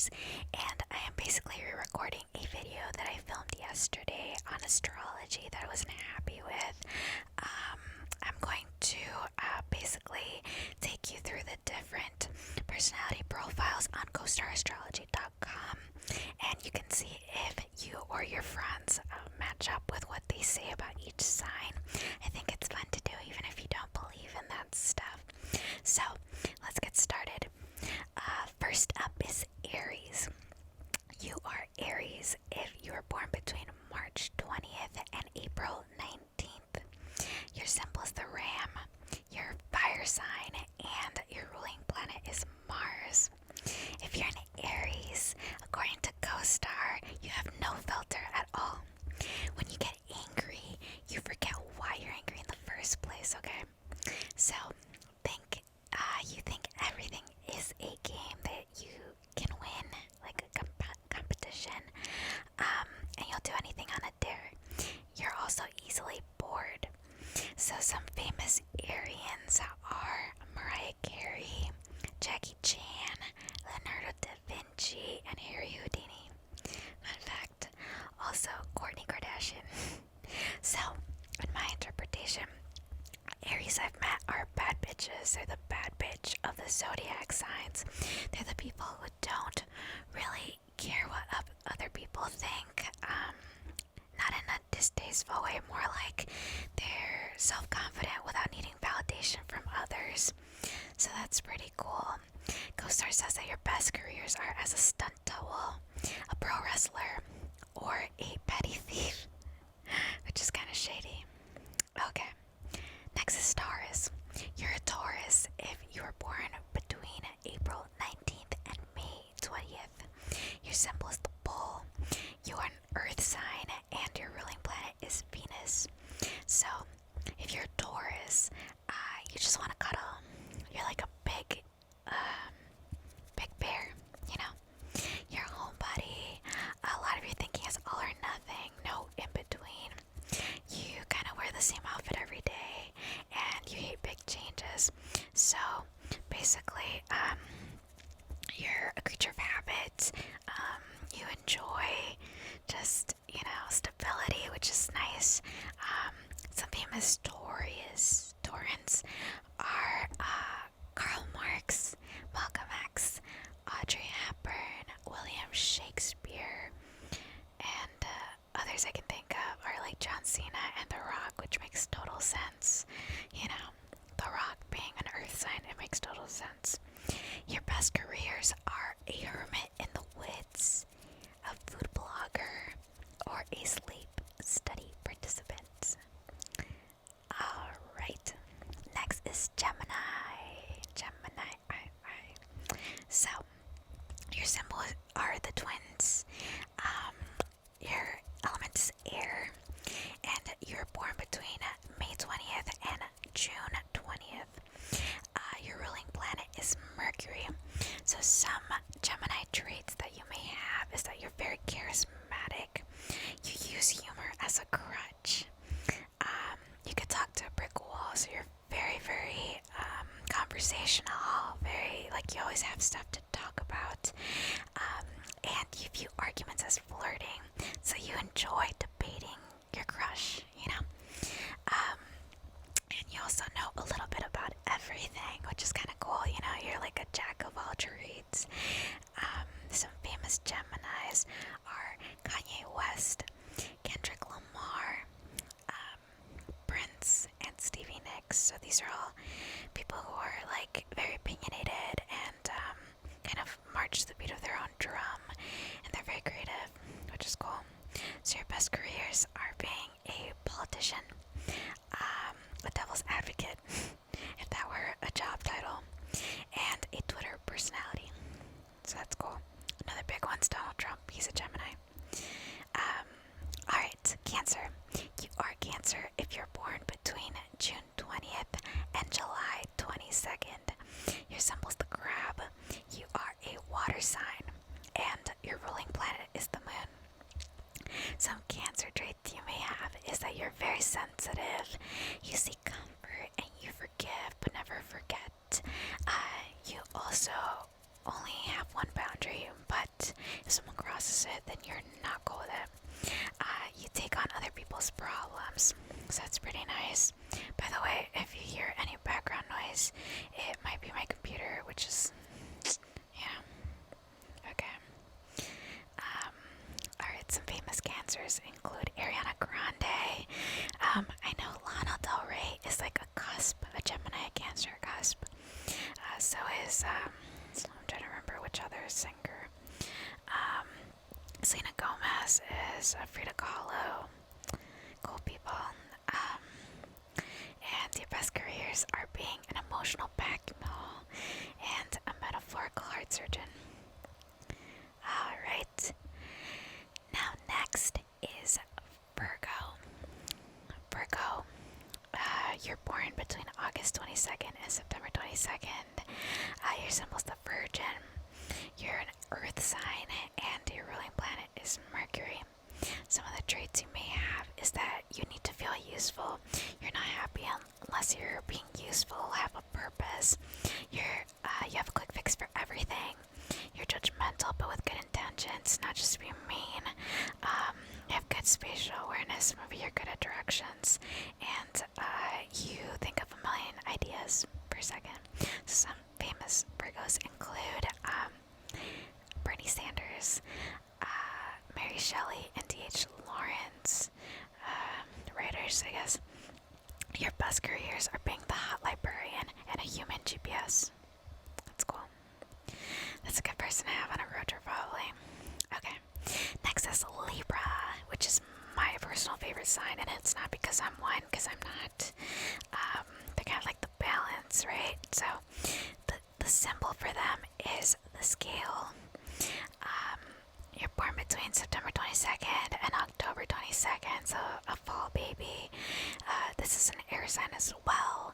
Aries, and I am basically re-recording a video that I filmed yesterday on astrology that I wasn't happy with. I'm going to basically take you through the different personality profiles on costarastrology.com, and you can see if you or your friends match up with what they say about each sign. I think it's fun to do even if you don't believe in that stuff. So let's get started. First up is Aries. You are Aries if you were born between March 20th and April 19th. Your symbol is the ram, your fire sign, and your ruling planet is Mars. If you're an Aries, according to CoStar, you have no filter at all. When you get angry, you forget why you're angry in the first place, okay? So you think everything is a game that you can win, like a competition, and you'll do anything on a dare. You're also easily bored. So some famous Arians are Mariah Carey, Jackie Chan, Leonardo da Vinci, and Harry Houdini. Fun fact. Also Kourtney Kardashian. So, in my interpretation, Aries I've met are bad bitches. They're the bad bitch of the Zodiac signs. They're the people who don't really care what other people think. Not in a distasteful way, more like they're self-confident without needing validation from others. So that's pretty cool. CoStar says that your best careers are as a stunt double, a pro wrestler, or a petty thief, which is kind of shady. Okay. Next is Taurus. You're a Taurus if you were born between April 19th and May 20th. Your symbol is the bull. You are an earth sign and your ruling planet is Venus. So, if you're a Taurus, you just want to cuddle. You're like a big bear, you know? You're a homebody. A lot of your thinking is all or nothing, no in between. You kind of wear the same outfit every day, and you hate big changes. So basically, you're a creature of habit. You enjoy just, stability, which is nice. Some famous Taurans are Karl Marx, Malcolm X, Audrey Hepburn, William Shakespeare, and others I can think of are like John Cena and The Rock, which makes total sense. The Rock being an earth sign, it makes total sense. Your best careers are a hermit in the woods, a food blogger, or a sleep study participant. Alright, next is Gemini. So, your symbols are the twins. Your element is air, and you're born between May 20th and June 20th. Your ruling planet is Mercury. So some Gemini traits that you may have is that you're very charismatic. You use humor as a crutch. You could talk to a brick wall, so you're very, very conversational, very, you always have stuff to talk about. And you view arguments as flirting, so you enjoy debating your crush, and you also know a little bit about everything, which is kind of cool, you're like a jack of all trades. Some famous Geminis are Kanye West, Kendrick Lamar, Prince, and Stevie Nicks. So these are all people who are very opinionated and kind of march to the beat of their own drum, and they're very creative, which is cool. So your best careers are being a politician, a devil's advocate, if that were a job title, and a Twitter personality. So that's cool. Another big one's Donald Trump. He's a Gemini. Alright, Cancer. You are Cancer if you're born between June 20th and July 22nd. Your symbol's the crab. You are a water sign, and your ruling planet is the moon. Some Cancer traits you may have is that you're very sensitive. You seek comfort and you forgive but never forget. You also only have one boundary, but if someone crosses it, then you're not cool with it. You take on other people's problems, so that's pretty nice. By the way, if you hear any background noise, it might be my computer, which is, yeah, okay. Alright, some famous cancers include Ariana Grande. I know Lana Del Rey is like a cusp, a Gemini Cancer cusp. So is, I'm trying to remember which other singer. Selena Gomez is Frida Kahlo. Cool people. And your best careers are being an emotional vacuum and a metaphorical heart surgeon. Alright. Now next is Virgo. Virgo, you're born between August 22nd and September 22nd. Your symbol's the Virgin. You're an earth sign and your ruling planet is Mercury. Some of the traits you may have is that you need to feel useful. You're not happy unless you're being useful, have a purpose. You have a quick fix for everything. You're judgmental but with good intentions, not just being mean. You have good spatial awareness, maybe you're good at directions, and you think of a million ideas per second. So some famous Virgos include Bernie Sanders, Mary Shelley, and D.H. Lawrence, writers, I guess. Your best careers are being the hot librarian and a human GPS. That's cool. That's a good person to have on a road trip, probably. Okay. Next is Libra, which is my personal favorite sign, and it's not because I'm one, because I'm not. They're kind of like the balance, right? So the symbol for them is the scale. You're born between September 22nd and October 22nd, so a fall baby. This is an air sign as well,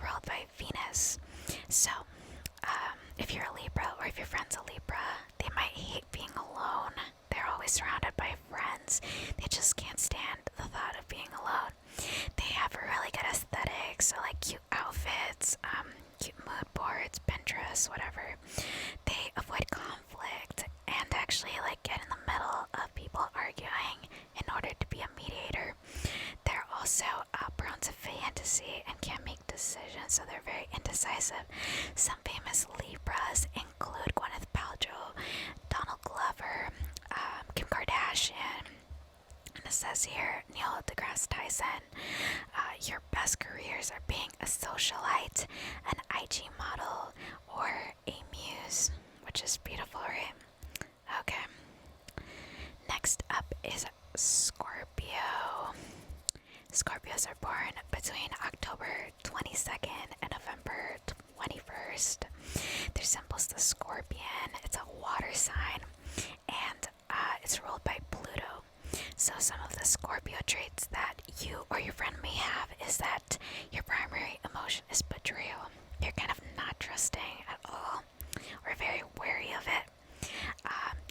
ruled by Venus. So, if you're a Libra or if your friend's a Libra, they might hate being alone. They're always surrounded by friends. They just can't stand the thought of being alone. They have a really good aesthetic, so like cute outfits, cute mood boards, Pinterest, whatever. They avoid conflict and actually like get in the middle of people arguing in order to be a mediator. They're also prone to fantasy and can't make decisions, so they're very indecisive. Some famous Libras include Gwyneth Paltrow, Donald Glover, Kim Kardashian, and it says here Neil deGrasse Tyson. Your best careers are being a socialite, an IG model, or a muse, which is beautiful, right? Okay. Next up is Scorpio. Scorpios are born between October 22nd and November 21st. Their symbol's the scorpion. It's a water sign, and it's ruled by Pluto. So some of the Scorpio traits that you or your friend may have is that your primary emotion is betrayal. You're kind of not trusting at all, or very wary of it.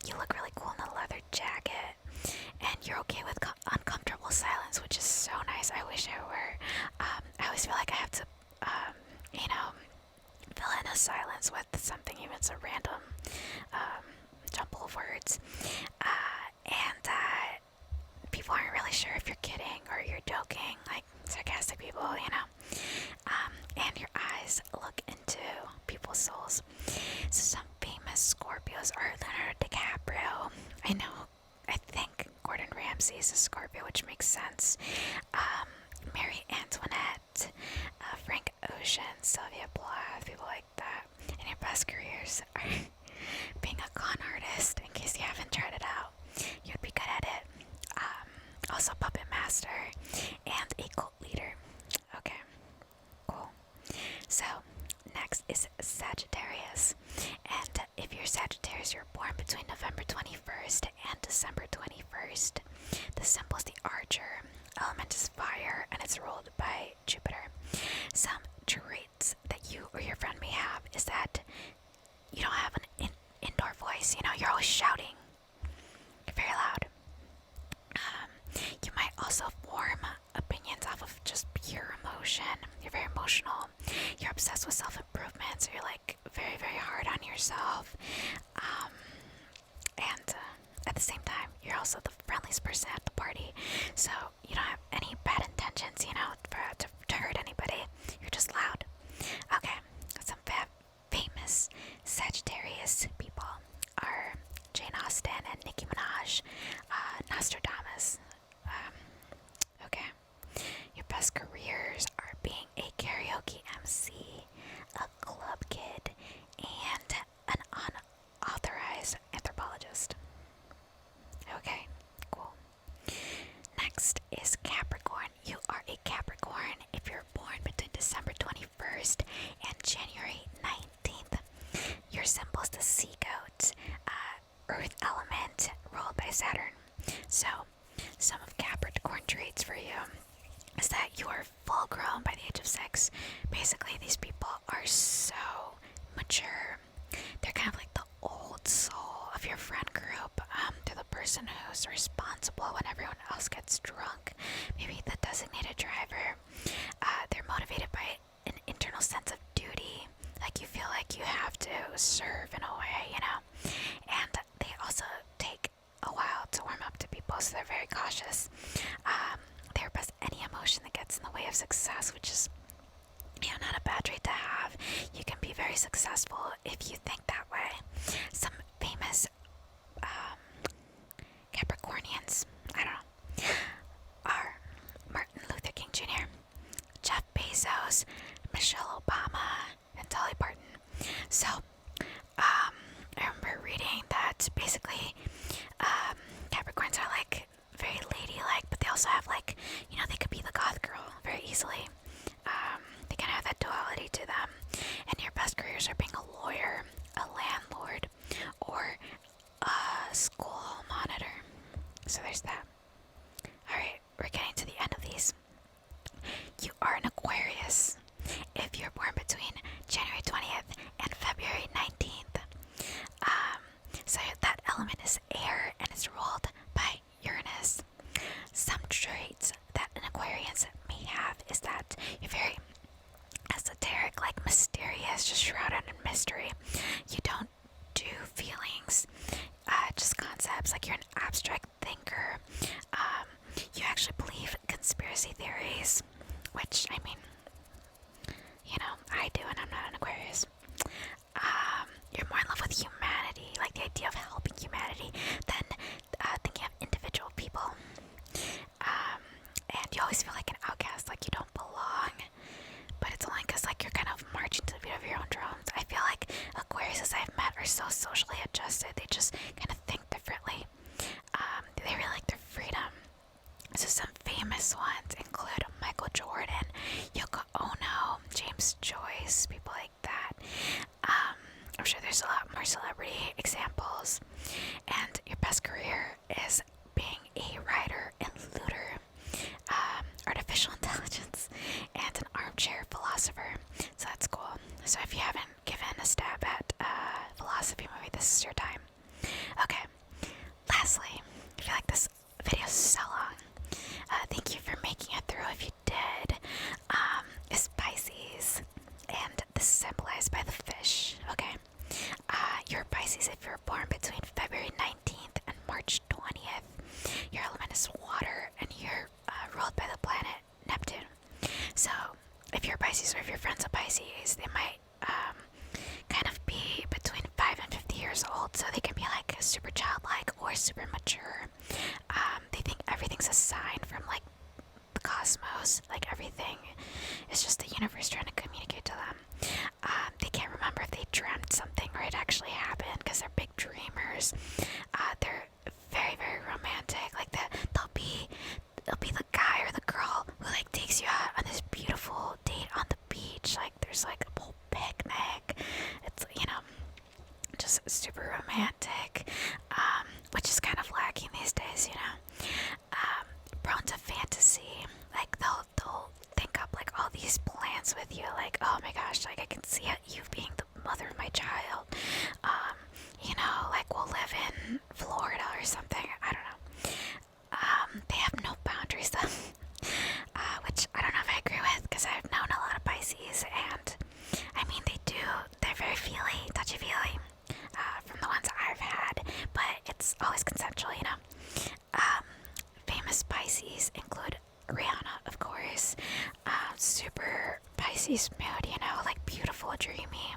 You look really cool in a leather jacket, and you're okay with uncomfortable silence, which is so nice. I wish I were. I always feel like I have to, fill in a silence with something, even so random, jumble of words. And people aren't really sure if you're kidding or you're joking, like sarcastic people, and your eyes look into people's souls. So some famous Scorpios are Leonardo DiCaprio. I think Gordon Ramsay is a Scorpio, which makes sense. Marie Antoinette, Frank Ocean, Sylvia Plath, people like that. And your best careers are being a con artist, in case you haven't tried it out. You'd be good at it. Also puppet master and a cult leader. Okay, cool. So next is Sagittarius, and if you're Sagittarius, you're born between November 21st and December 21st. The symbol is the archer. Element is fire, and it's ruled by Jupiter. Some traits that you or your friend may have is that you don't have an indoor voice. You're always shouting. You're very loud. You might also form opinions off of just pure emotion. You're very emotional. You're obsessed with self-improvement, so you're like very, very hard on yourself. next is Capricorn. You are a Capricorn if you're born between December 21st and January 19th. Your symbol is the sea goat, earth element ruled by Saturn. So, some of Capricorn traits for you is that you are full grown by the age of 6. Basically, these people are so mature. They're kind of like the old soul of your friend group. They're the person who's responsible when everyone else gets drunk. Maybe the designated driver. They're motivated by an internal sense of duty. Like you feel like you have to serve in a way, you know. And they also take a while to warm up to people, so they're very cautious. They repress any emotion that gets in the way of success, which is, you know, not a bad trait to have. You can be very successful if you think that way. Some famous Capricornians, I don't know, are Martin Luther King Jr., Jeff Bezos, Michelle Obama, and Dolly Parton. So, I remember reading that basically Capricorns are like very ladylike, but they also have like, you know, they could be the goth girl very easily. They kind of have that duality to them. And your best careers are being a lawyer, a landlord, or a school monitor. So there's that. Alright, we're getting to the end of these. You are an Aquarius if you're born between January 20th and February 19th. So that element is air and is ruled by Uranus. Some traits that an Aquarians may have is that you're very esoteric, like mysterious, just shrouded in mystery. You don't do feelings, just concepts. Like you're an abstract thinker. You actually believe conspiracy theories, which, I mean, you know, I do, and I'm not an Aquarius. You're more in love with humanity, like the idea of helping humanity, than thinking of individual people. And you always feel like an outcast, like you don't belong. But it's only because like you're kind of marching to the beat of your own drums. I feel like Aquariuses I've met are so socially adjusted. They just kind of think differently. They really like their freedom. So some famous ones include Michael Jordan, Yoko Ono, James Joyce, people like that. I'm sure there's a lot more celebrity examples. And your best career is being a writer and looter, artificial intelligence, and an armchair philosopher. So that's cool. So if you haven't given a stab at philosophy, maybe this is your time. Okay. Lastly, I feel like this video is so long. Thank you for making it through if you did. Is Pisces, and this is symbolized by the fish. Okay. You're Pisces if you're born between February 19th and March 20th. Your element is water, and you're ruled by the planet Neptune. So, if you're Pisces or if your friend's a Pisces, they might kind of be between 5 and 50 years old, so they can be like super childlike or super mature. They think everything's a sign from like the cosmos, like everything is just the universe trying to communicate to them. They can't remember if they dreamt something or it actually happened because they're big dreamers. They're very, very romantic. Like they'll be the guy or the girl who like takes you out on this beautiful date on the beach. Like there's like a whole picnic. It's, you know, just super romantic, which is kind of lacking these days, you know. Prone to fantasy. Like they'll think up like all these plans with you. Like, oh my gosh, like I can see you being the mother of my child. You know, like we'll live in Florida or something. I don't know. They have no boundaries though, which I don't know if I agree with because I've known a lot of Pisces, and I mean they're very feely, touchy-feely, from the ones I've had, but it's always consensual, you know. Famous Pisces include Rihanna, of course, super Pisces mood, you know, like beautiful, dreamy.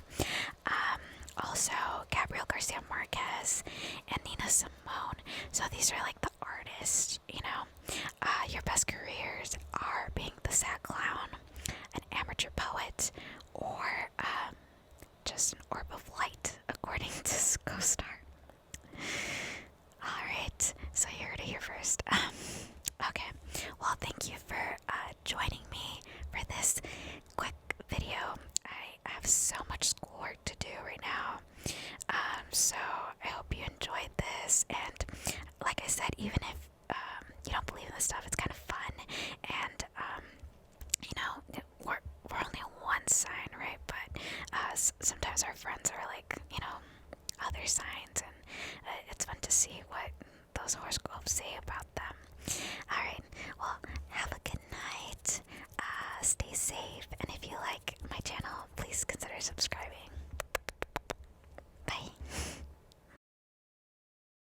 Also Gabriel Garcia Marquez and Nina Simone. So these are like the artists, you know. Your best careers are being the sad clown, an amateur poet, or just an orb of light, according to CoStar. Alright, so you heard it here first. Okay, thank you for joining me for this quick video. I have so much schoolwork to do right now. So I hope you enjoyed this. And like I said, even if you don't believe in this stuff, it's kind of fun. And you know, we're only one sign, right? But sometimes our friends are like, you know, other signs, and it's fun to see what those horoscopes say about them. Alright, well, have a good night, stay safe, and if you like my channel, please consider subscribing.